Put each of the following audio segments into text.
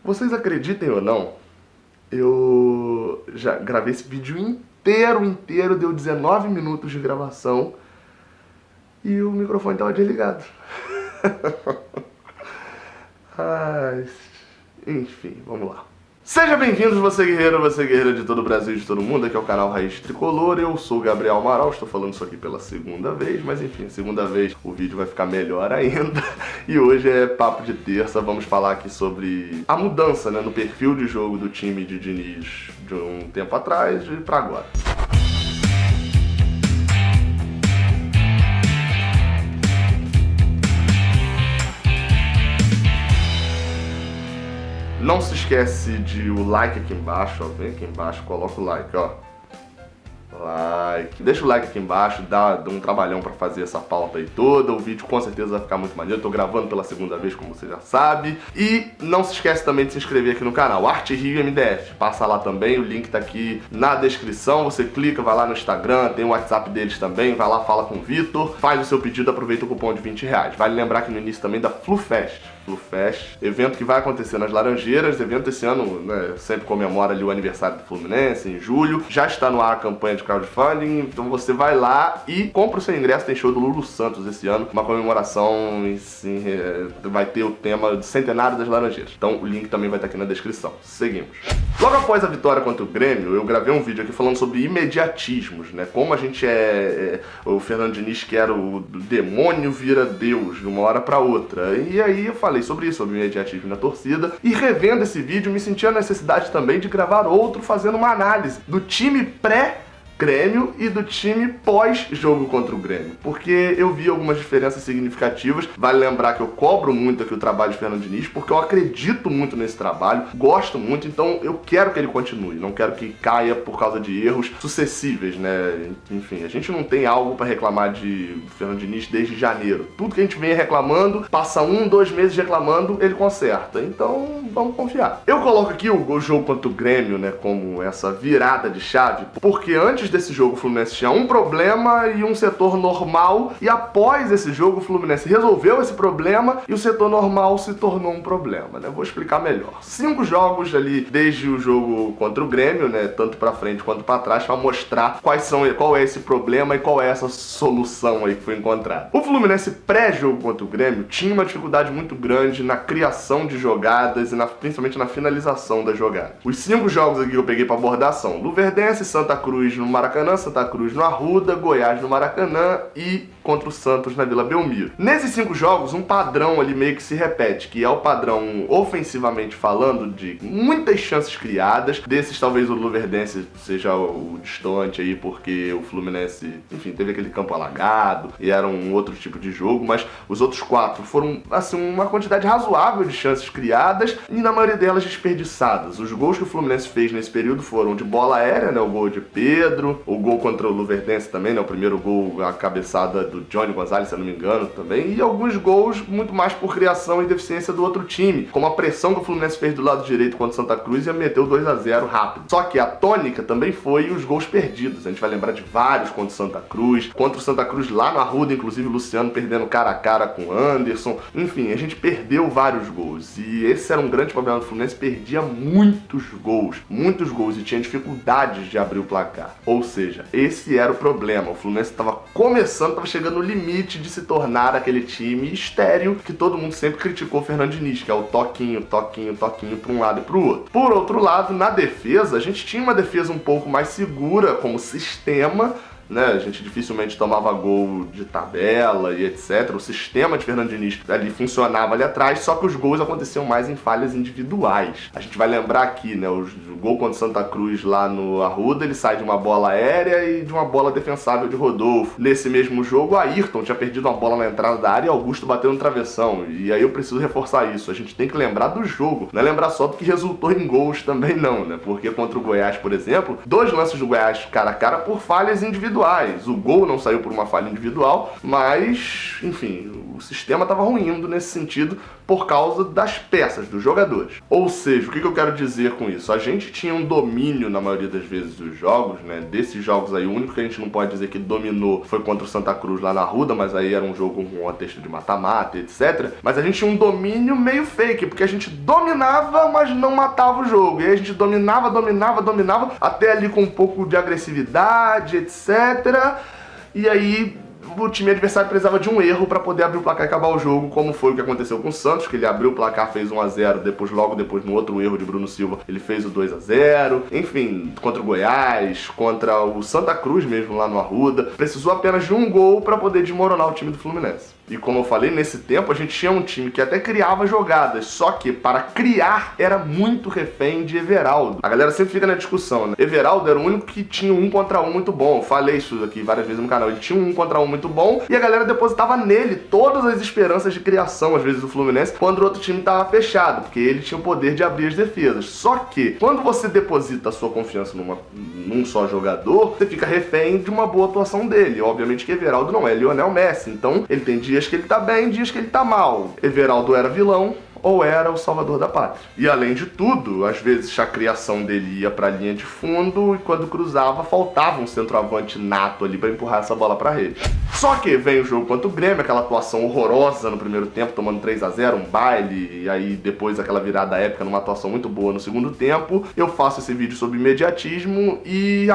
Vocês acreditem ou não, eu já gravei esse vídeo inteiro, deu 19 minutos de gravação e o microfone estava desligado. Ai, enfim, vamos lá. Seja bem-vindo, você guerreira de todo o Brasil e de todo mundo, aqui é o canal Raiz Tricolor, eu sou o Gabriel Amaral, estou falando isso aqui pela segunda vez, mas enfim, segunda vez o vídeo vai ficar melhor ainda, e hoje é papo de terça, vamos falar aqui sobre a mudança, né, no perfil de jogo do time de Diniz de um tempo atrás e pra agora. Não se esquece de o like aqui embaixo, ó, vem aqui embaixo, coloca o like, ó. Like. Deixa o like aqui embaixo, dá um trabalhão pra fazer essa pauta aí toda. O vídeo com certeza vai ficar muito maneiro. Eu tô gravando pela segunda vez, como você já sabe. E não se esquece também de se inscrever aqui no canal, Arte Rio MDF. Passa lá também, o link tá aqui na descrição. Você clica, vai lá no Instagram, tem o WhatsApp deles também. Vai lá, fala com o Vitor, faz o seu pedido, aproveita o cupom de R$20. Vale lembrar que no início também da FluFest, evento que vai acontecer nas Laranjeiras. Evento esse ano, né, sempre comemora ali o aniversário do Fluminense, em julho. Já está no ar a campanha de crowdfunding, então você vai lá e compra o seu ingresso. Tem show do Lulu Santos esse ano, uma comemoração, assim, vai ter o tema do centenário das Laranjeiras. Então o link também vai estar aqui na descrição. Seguimos. Logo após a vitória contra o Grêmio, eu gravei um vídeo aqui falando sobre imediatismos, né? Como a gente o Fernando Diniz, que era o demônio, vira Deus de uma hora pra outra. E aí eu falei sobre isso, sobre imediatismo na torcida, e revendo esse vídeo me senti a necessidade também de gravar outro fazendo uma análise do time pré-Grêmio e do time pós-jogo contra o Grêmio, porque eu vi algumas diferenças significativas. Vale lembrar que eu cobro muito aqui o trabalho de Fernando Diniz, porque eu acredito muito nesse trabalho, gosto muito, então eu quero que ele continue, não quero que caia por causa de erros sucessíveis, né? Enfim, a gente não tem algo pra reclamar de Fernando Diniz desde janeiro. Tudo que a gente vem reclamando, passa 1-2 meses reclamando, ele conserta, então vamos confiar. Eu coloco aqui o jogo contra o Grêmio, né, como essa virada de chave, porque antes desse jogo o Fluminense tinha um problema e um setor normal, e após esse jogo o Fluminense resolveu esse problema e o setor normal se tornou um problema, né? Vou explicar melhor. 5 jogos ali desde o jogo contra o Grêmio, né, tanto pra frente quanto pra trás, pra mostrar qual é esse problema e qual é essa solução aí que foi encontrada. O Fluminense pré-jogo contra o Grêmio tinha uma dificuldade muito grande na criação de jogadas e principalmente na finalização das jogadas. Os 5 jogos aqui que eu peguei pra abordar são Luverdense, Santa Cruz no Maracanã, Santa Cruz no Arruda, Goiás no Maracanã e contra o Santos na Vila Belmiro. Nesses 5 jogos, um padrão ali meio que se repete, que é o padrão ofensivamente falando de muitas chances criadas. Desses, talvez o Luverdense seja o distante aí, porque o Fluminense, enfim, teve aquele campo alagado e era um outro tipo de jogo, mas os outros 4 foram, assim, uma quantidade razoável de chances criadas e na maioria delas desperdiçadas. Os gols que o Fluminense fez nesse período foram de bola aérea, né, o gol de Pedro, o gol contra o Luverdense também, né, o primeiro gol, a cabeçada do Johnny Gonzalez, se eu não me engano, também, e alguns gols muito mais por criação e deficiência do outro time, como a pressão que o Fluminense fez do lado direito contra o Santa Cruz e meteu 2-0 rápido. Só que a tônica também foi os gols perdidos. A gente vai lembrar de vários contra o Santa Cruz, lá no Arruda, inclusive o Luciano perdendo cara a cara com o Anderson. Enfim, a gente perdeu vários gols e esse era um grande problema do Fluminense, perdia muitos gols e tinha dificuldades de abrir o placar. Ou seja, esse era o problema. O Fluminense estava chegando no limite de se tornar aquele time estéril que todo mundo sempre criticou o Fernando Diniz, que é o toquinho para um lado e para o outro. Por outro lado, na defesa, a gente tinha uma defesa um pouco mais segura como sistema, né? A gente dificilmente tomava gol de tabela e etc. O sistema de Fernando Diniz ali funcionava ali atrás, só que os gols aconteciam mais em falhas individuais. A gente vai lembrar aqui, né, o gol contra o Santa Cruz lá no Arruda, ele sai de uma bola aérea e de uma bola defensável de Rodolfo. Nesse mesmo jogo, o Ayrton tinha perdido uma bola na entrada da área e Augusto bateu no travessão. E aí eu preciso reforçar isso. A gente tem que lembrar do jogo, não é lembrar só do que resultou em gols também não, né? Porque contra o Goiás, por exemplo, 2 lances do Goiás cara a cara por falhas individuais. individuais. O gol não saiu por uma falha individual, mas, enfim, o sistema estava ruindo nesse sentido por causa das peças, dos jogadores. Ou seja, o que eu quero dizer com isso? A gente tinha um domínio, na maioria das vezes, dos jogos, né? Desses jogos aí, o único que a gente não pode dizer que dominou foi contra o Santa Cruz lá na Arruda, mas aí era um jogo com contexto de mata-mata, etc. Mas a gente tinha um domínio meio fake, porque a gente dominava, mas não matava o jogo. E aí a gente dominava, até ali com um pouco de agressividade, etc. E aí o time adversário precisava de um erro para poder abrir o placar e acabar o jogo, como foi o que aconteceu com o Santos, que ele abriu o placar, fez 1-0, depois, logo depois, no outro erro de Bruno Silva, ele fez o 2-0. Enfim, contra o Goiás, contra o Santa Cruz mesmo lá no Arruda, precisou apenas de um gol para poder desmoronar o time do Fluminense. E como eu falei, nesse tempo a gente tinha um time que até criava jogadas, só que para criar era muito refém de Everaldo. A galera sempre fica na discussão, né? Everaldo era o único que tinha um contra um muito bom. Eu falei isso aqui várias vezes no canal. Ele tinha um contra um muito bom e a galera depositava nele todas as esperanças de criação, às vezes, do Fluminense, quando o outro time estava fechado, porque ele tinha o poder de abrir as defesas. Só que, quando você deposita a sua confiança num só jogador, você fica refém de uma boa atuação dele. Obviamente que Everaldo não é Lionel Messi, então ele tem dias que ele tá bem, dias que ele tá mal. Everaldo era vilão ou era o salvador da pátria. E além de tudo, às vezes a criação dele ia pra linha de fundo e quando cruzava faltava um centroavante nato ali pra empurrar essa bola pra rede. Só que vem o jogo contra o Grêmio, aquela atuação horrorosa no primeiro tempo, tomando 3-0, um baile, e aí depois aquela virada épica numa atuação muito boa no segundo tempo. Eu faço esse vídeo sobre imediatismo e,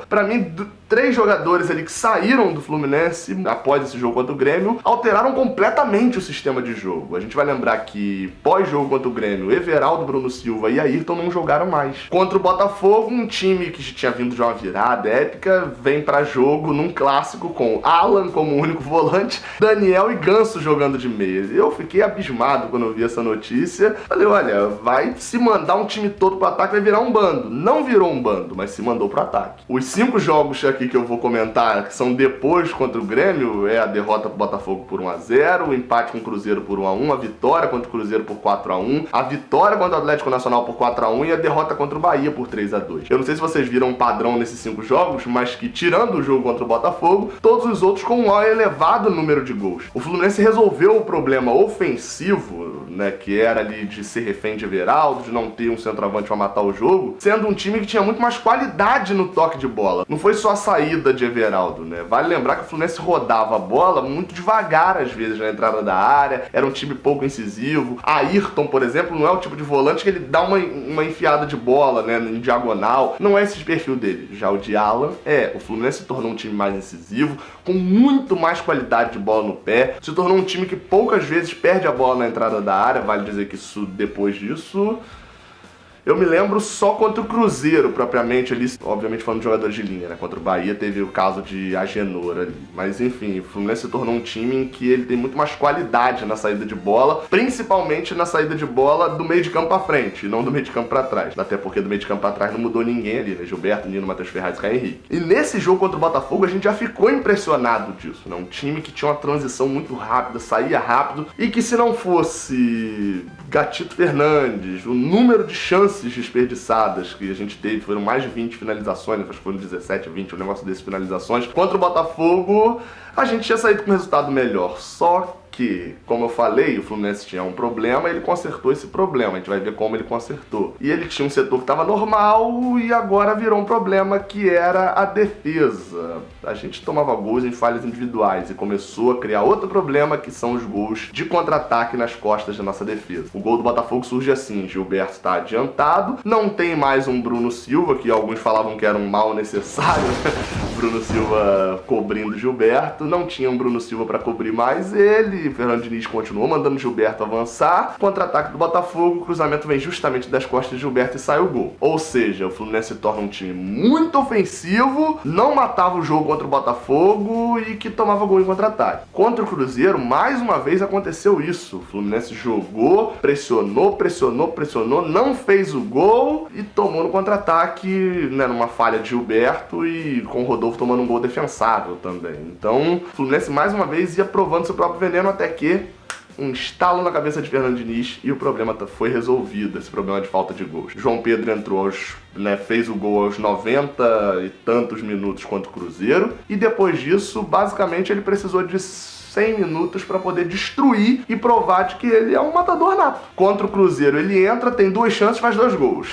pra mim, 3 jogadores ali que saíram do Fluminense após esse jogo contra o Grêmio alteraram completamente o sistema de jogo. A gente vai lembrar que pós-jogo contra o Grêmio, Everaldo, Bruno Silva e Ayrton não jogaram mais. Contra o Botafogo, um time que tinha vindo de uma virada épica, vem pra jogo num clássico com Alan como único volante, Daniel e Ganso jogando de meia. Eu fiquei abismado quando eu vi essa notícia. Falei, olha, vai se mandar um time todo pro ataque, vai virar um bando. Não virou um bando, mas se mandou pro ataque. Os 5 jogos aqui que eu vou comentar, que são depois contra o Grêmio, é a derrota pro Botafogo por 1-0, o empate com o Cruzeiro por 1-1, a vitória contra o Cruzeiro por 4-1, a vitória contra o Atlético Nacional por 4-1 e a derrota contra o Bahia por 3-2. Eu não sei se vocês viram um padrão nesses 5 jogos, mas que tirando o jogo contra o Botafogo, todos os outros com um elevado número de gols. O Fluminense resolveu o problema ofensivo, né, que era ali de ser refém de Everaldo, de não ter um centroavante pra matar o jogo, sendo um time que tinha muito mais qualidade no toque de bola. Não foi só a saída de Everaldo, né? Vale lembrar que o Fluminense rodava a bola muito devagar às vezes na entrada da área, era um time pouco incisivo. Ayrton, por exemplo, não é o tipo de volante que ele dá uma enfiada de bola, né, em diagonal. Não é esse perfil dele. Já o de Alan o Fluminense se tornou um time mais incisivo, com muito mais qualidade de bola no pé, se tornou um time que poucas vezes perde a bola na entrada da área. Vale dizer que isso, depois disso, eu me lembro só contra o Cruzeiro, propriamente ali, obviamente falando de jogadores de linha, né? Contra o Bahia teve o caso de Agenor ali. Mas enfim, o Fluminense se tornou um time em que ele tem muito mais qualidade na saída de bola, principalmente na saída de bola do meio de campo pra frente, e não do meio de campo pra trás. Até porque do meio de campo pra trás não mudou ninguém ali, né? Gilberto, Nino, Matheus Ferraz e Caio Henrique. E nesse jogo contra o Botafogo a gente já ficou impressionado disso, né? Um time que tinha uma transição muito rápida, saía rápido, e que se não fosse Gatito Fernandes, o número de chances desperdiçadas que a gente teve, foram mais de 20 finalizações, acho que foram 17, 20, um negócio desses finalizações. Contra o Botafogo, a gente tinha saído com um resultado melhor, só que, como eu falei, o Fluminense tinha um problema e ele consertou esse problema. A gente vai ver como ele consertou. E ele tinha um setor que estava normal e agora virou um problema, que era a defesa. A gente tomava gols em falhas individuais e começou a criar outro problema, que são os gols de contra-ataque nas costas da nossa defesa. O gol do Botafogo surge assim: Gilberto está adiantado, não tem mais um Bruno Silva, que alguns falavam que era um mal necessário, Bruno Silva cobrindo Gilberto, não tinha um Bruno Silva para cobrir mais ele. Fernando Diniz continuou mandando Gilberto avançar. Contra-ataque do Botafogo, o cruzamento vem justamente das costas de Gilberto e sai o gol. Ou seja, o Fluminense se torna um time muito ofensivo, não matava o jogo contra o Botafogo e que tomava gol em contra-ataque. Contra o Cruzeiro, mais uma vez aconteceu isso. O Fluminense jogou, pressionou, não fez o gol e tomou no contra-ataque, né, numa falha de Gilberto e com o Rodolfo tomando um gol defensável também. Então, o Fluminense mais uma vez ia provando seu próprio veneno, até que um estalo na cabeça de Fernando Diniz e o problema foi resolvido, esse problema de falta de gols. João Pedro entrou fez o gol aos 90 e tantos minutos contra o Cruzeiro, e depois disso, basicamente, ele precisou de 100 minutos para poder destruir e provar de que ele é um matador nato. Contra o Cruzeiro ele entra, tem 2 chances, faz 2 gols.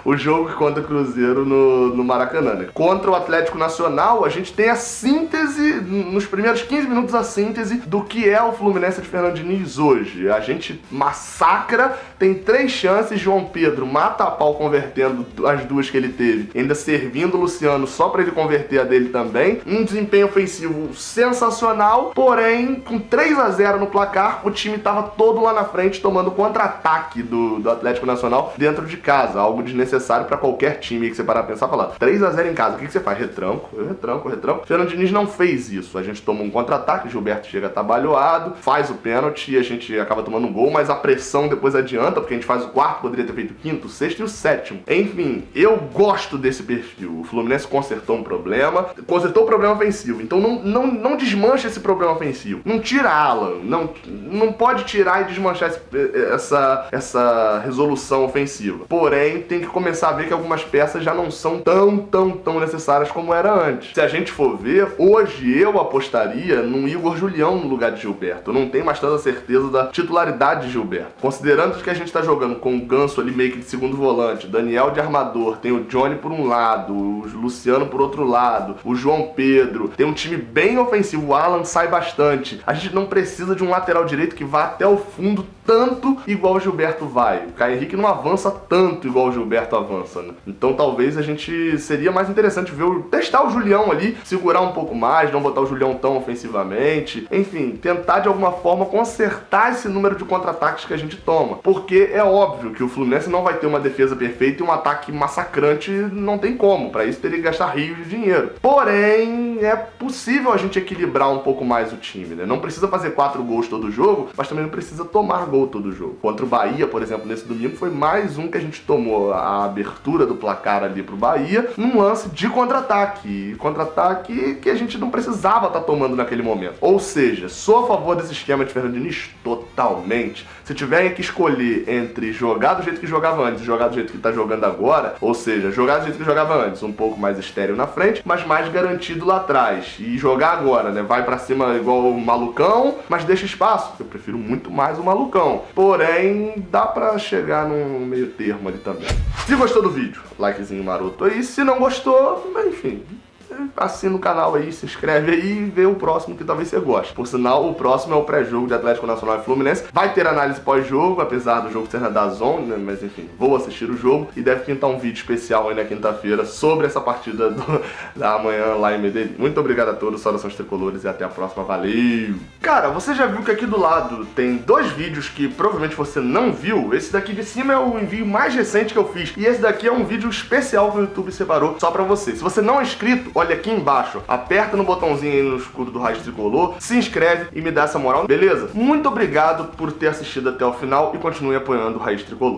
O jogo contra o Cruzeiro no Maracanã, né? Contra o Atlético Nacional, a gente tem a síntese, nos primeiros 15 minutos, a síntese do que é o Fluminense de Fernando Diniz hoje. A gente massacra, tem 3 chances, João Pedro mata a pau convertendo as 2 que ele teve, ainda servindo o Luciano só para ele converter a dele também. Um desempenho ofensivo sensacional. Porém, com 3-0 no placar, o time estava todo lá na frente tomando contra-ataque do Atlético Nacional dentro de casa. Algo desnecessário para qualquer time que você parar pra pensar e falar: 3-0 em casa, o que você faz? Retranco. Fernando Diniz não fez isso. A gente toma um contra-ataque, Gilberto chega atabalhoado, faz o pênalti e a gente acaba tomando um gol, mas a pressão depois adianta, porque a gente faz o 4º, poderia ter feito o 5º, o 6º e o 7º. Enfim, eu gosto desse perfil. O Fluminense consertou um problema, consertou o problema ofensivo. Então não desmancha esse problema ofensivo. Não tira Alan, não pode tirar e desmanchar essa resolução ofensiva. Porém, tem que começar a ver que algumas peças já não são tão necessárias como era antes. Se a gente for ver, hoje eu apostaria num Igor Julião no lugar de Gilberto. Eu não tenho mais tanta certeza da titularidade de Gilberto. Considerando que a gente tá jogando com o Ganso ali meio que de segundo volante, Daniel de armador, tem o Johnny por um lado, o Luciano por outro lado, o João Pedro, tem um time bem ofensivo, o Alan sai bastante. A gente não precisa de um lateral direito que vá até o fundo tanto igual o Gilberto vai. O Caio Henrique não avança tanto igual o Gilberto avança, né? Então talvez a gente seria mais interessante testar o Julião ali, segurar um pouco mais, não botar o Julião tão ofensivamente, enfim, tentar de alguma forma consertar esse número de contra-ataques que a gente toma, porque é óbvio que o Fluminense não vai ter uma defesa perfeita e um ataque massacrante, não tem como. Para isso teria que gastar rios de dinheiro. Porém, é possível a gente equilibrar um pouco mais o time, né? Não precisa fazer 4 gols todo jogo, mas também não precisa tomar gol todo jogo. Contra o Bahia, por exemplo, nesse domingo, foi mais um que a gente tomou a abertura do placar ali pro Bahia, num lance de contra-ataque. Contra-ataque que a gente não precisava estar tomando naquele momento. Ou seja, sou a favor desse esquema de Fernando Diniz totalmente. Se tiver que escolher entre jogar do jeito que jogava antes e jogar do jeito que tá jogando agora, ou seja, jogar do jeito que jogava antes, um pouco mais estéril na frente, mas mais garantido lá atrás. E jogar agora, né? Vai pra cima igual o malucão, mas deixa espaço. Eu prefiro muito mais o malucão. Porém, dá pra chegar num meio termo ali também. Se gostou do vídeo, likezinho maroto aí. Se não gostou, enfim, assina o canal aí, se inscreve aí e vê o próximo que talvez você goste. Por sinal, o próximo é o pré-jogo de Atlético Nacional e Fluminense. Vai ter análise pós-jogo, apesar do jogo ser na DAZN, né? Mas enfim, vou assistir o jogo e deve pintar um vídeo especial aí na quinta-feira sobre essa partida da amanhã lá em Medellín. Muito obrigado a todos, saudações tricolores e até a próxima. Valeu! Cara, você já viu que aqui do lado tem 2 vídeos que provavelmente você não viu? Esse daqui de cima é o envio mais recente que eu fiz e esse daqui é um vídeo especial que o YouTube separou só pra você. Se você não é inscrito, olha aqui embaixo, aperta no botãozinho aí no escudo do Raiz Tricolor, se inscreve e me dá essa moral, beleza? Muito obrigado por ter assistido até o final e continue apoiando o Raiz Tricolor.